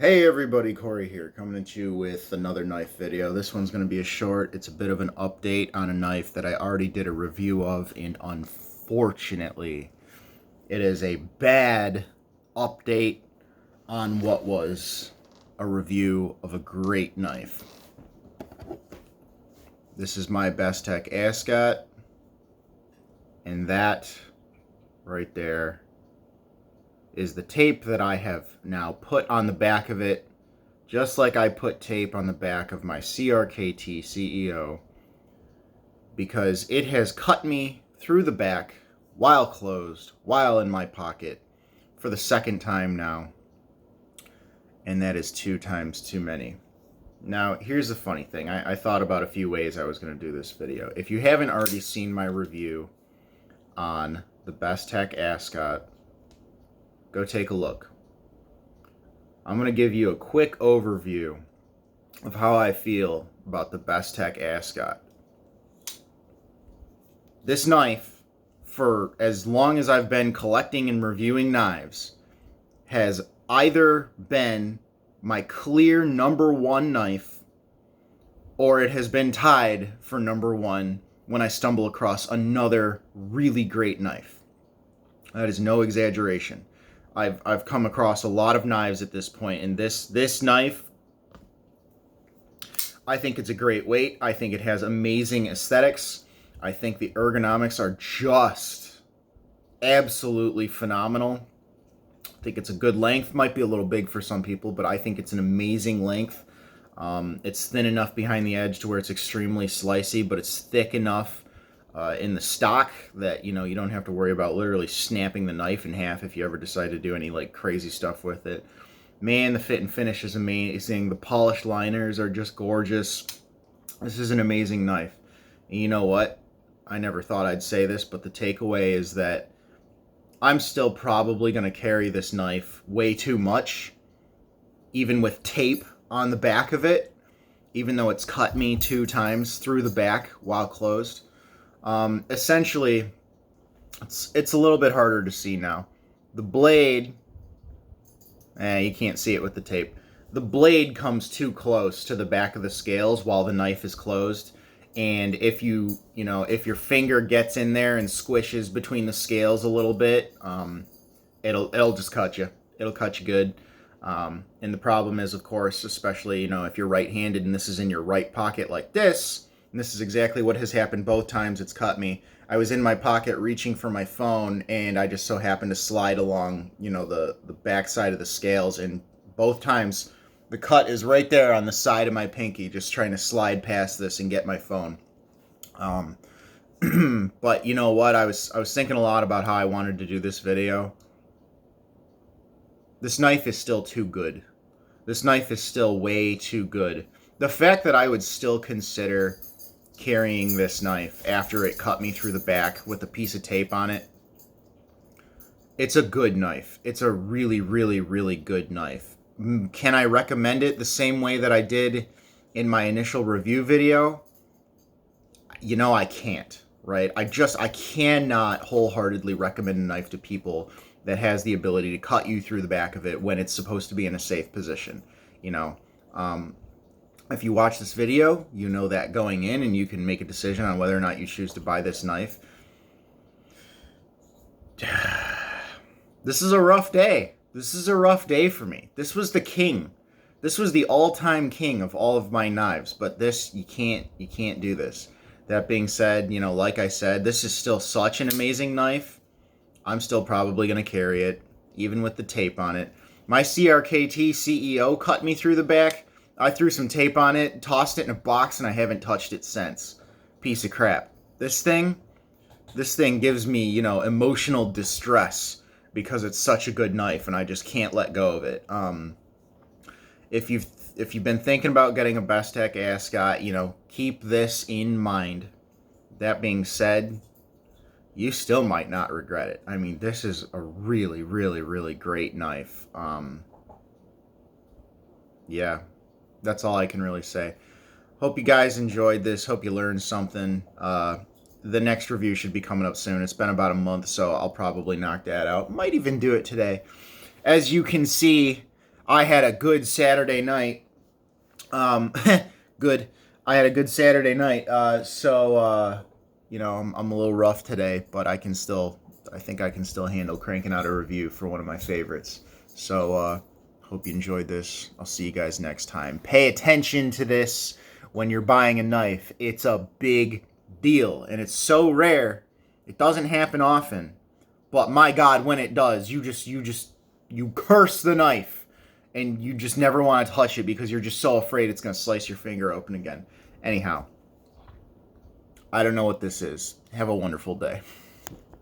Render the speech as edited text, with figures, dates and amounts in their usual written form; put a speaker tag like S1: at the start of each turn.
S1: Hey everybody, Corey here, coming at you with another knife video. This one's going to be a short. It's a bit of an update on a knife that I already did a review of, and unfortunately, it is a bad update on what was a review of a great knife. This is my Bestech Ascot, and that right there is the tape that I have now put on the back of it, just like I put tape on the back of my CRKT CEO, because it has cut me through the back while closed, while in my pocket, for the second time now, and that is 2 times too many. Now, here's the funny thing. I thought about a few ways I was going to do this video. If you haven't already seen my review on the Bestech Ascot, go take a look. I'm going to give you a quick overview of how I feel about the Bestech Ascot. This knife, for as long as I've been collecting and reviewing knives, has either been my clear #1 knife, or it has been tied for #1 when I stumble across another really great knife. That is no exaggeration. I've come across a lot of knives at this point, and this knife, I think it's a great weight. I think it has amazing aesthetics. I think the ergonomics are just absolutely phenomenal. I think it's a good length. Might be a little big for some people, but I think it's an amazing length. It's thin enough behind the edge to where it's extremely slicey, but it's thick enough in the stock that you don't have to worry about literally snapping the knife in half if you ever decide to do any like crazy stuff with it. Man, the fit and finish is amazing. The polished liners are just gorgeous. This is an amazing knife. And you know what? I never thought I'd say this, but the takeaway is that I'm still probably going to carry this knife way too much, even with tape on the back of it, even though it's cut me 2 times through the back while closed. Essentially, it's a little bit harder to see now. The blade, you can't see it with the tape. The blade comes too close to the back of the scales while the knife is closed. And if if your finger gets in there and squishes between the scales a little bit, it'll just cut you. It'll cut you good. And the problem is, of course, especially, if you're right-handed and this is in your right pocket like this, and this is exactly what has happened both times it's cut me. I was in my pocket reaching for my phone, and I just so happened to slide along, the back side of the scales, and both times the cut is right there on the side of my pinky, just trying to slide past this and get my phone. But you know what? I was thinking a lot about how I wanted to do this video. This knife is still too good. This knife is still way too good. The fact that I would still consider carrying this knife after it cut me through the back with a piece of tape on it, it's a good knife. It's a really, really, really good knife. Can I recommend it the same way that I did in my initial review video? I can't, right? I cannot wholeheartly recommend a knife to people that has the ability to cut you through the back of it when it's supposed to be in a safe position. If you watch this video, you know that going in, and you can make a decision on whether or not you choose to buy this knife. This is a rough day. This is a rough day for me. This was the king. This was the all-time king of all of my knives, but this, you can't do this. That being said, like I said, this is still such an amazing knife. I'm still probably going to carry it, even with the tape on it. My CRKT CEO cut me through the back. I threw some tape on it, tossed it in a box, and I haven't touched it since. Piece of crap. This thing gives me, emotional distress because it's such a good knife, and I just can't let go of it. If you've been thinking about getting a Bestech Ascot, keep this in mind. That being said, you still might not regret it. I mean, this is a really, really, really great knife. Yeah. That's all I can really say. Hope you guys enjoyed this. Hope you learned something. The next review should be coming up soon. It's been about a month, so I'll probably knock that out. Might even do it today. As you can see, I had a good Saturday night. Good. I had a good Saturday night. I'm a little rough today, but I think I can still handle cranking out a review for one of my favorites. So, hope you enjoyed this. I'll see you guys next time. Pay attention to this when you're buying a knife. It's a big deal, and it's so rare. It doesn't happen often, but my God, when it does, you curse the knife, and you just never want to touch it because you're just so afraid it's going to slice your finger open again. Anyhow, I don't know what this is. Have a wonderful day.